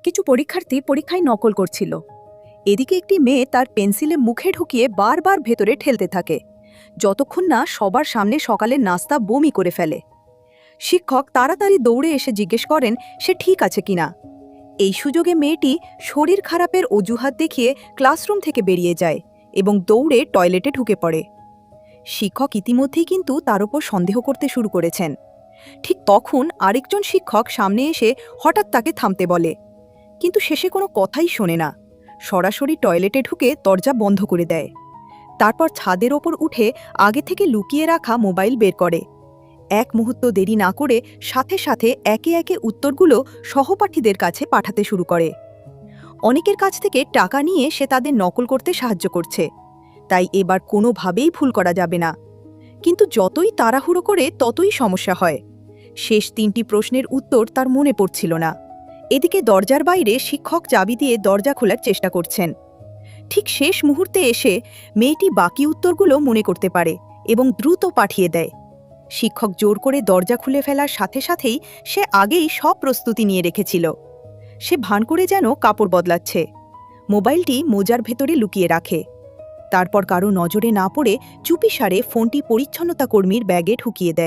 কিছু পরীক্ষার্থী পরীক্ষায় নকল করছিল। এদিকে একটি মেয়ে তার পেন্সিলে মুখে ঢুকিয়ে বারবার ভেতরে ঠেলতে থাকে, যতক্ষণ না সবার সামনে সকালের নাস্তা বমি করে ফেলে। শিক্ষক তাড়াতাড়ি দৌড়ে এসে জিজ্ঞেস করেন সে ঠিক আছে কিনা। এই সুযোগে মেয়েটি শরীর খারাপের অজুহাত দেখিয়ে ক্লাসরুম থেকে বেরিয়ে যায় এবং দৌড়ে টয়লেটে ঢুকে পড়ে। শিক্ষক ইতিমধ্যেই কিন্তু তার উপর সন্দেহ করতে শুরু করেছেন। ঠিক তখন আরেকজন শিক্ষক সামনে এসে হঠাৎ তাকে থামতে বলে, কিন্তু শেষে কোনো কথাই শোনে না, সরাসরি টয়লেটে ঢুকে দরজা বন্ধ করে দেয়। তারপর ছাদের ওপর উঠে আগে থেকে লুকিয়ে রাখা মোবাইল বের করে। এক মুহূর্ত দেরি না করে সাথে সাথে একে একে উত্তরগুলো সহপাঠীদের কাছে পাঠাতে শুরু করে। অনেকের কাছ থেকে টাকা নিয়ে সে তাদের নকল করতে সাহায্য করছে, তাই এবার কোনোভাবেই ভুল করা যাবে না। কিন্তু যতই তাড়াহুড়ো করে ততই সমস্যা হয়। শেষ 3টি প্রশ্নের উত্তর তার মনে পড়ছিল না। এদিকে দরজার বাইরে শিক্ষক চাবি দিয়ে দরজা খোলার চেষ্টা করছেন। ঠিক শেষ মুহূর্তে এসে মেয়েটি বাকি উত্তরগুলো মনে করতে পারে এবং দ্রুত পাঠিয়ে দেয়। শিক্ষক জোর করে দরজা খুলে ফেলার সাথে সাথেই সে আগেই সব প্রস্তুতি নিয়ে রেখেছিল। সে ভান করে যেন কাপড় বদলাচ্ছে, মোবাইলটি মোজার ভেতরে লুকিয়ে রাখে। তারপর কারো নজরে না পড়ে চুপিসারে ফোনটি পরিচ্ছন্নতা কর্মীর ব্যাগে ঢুকিয়ে দেয়।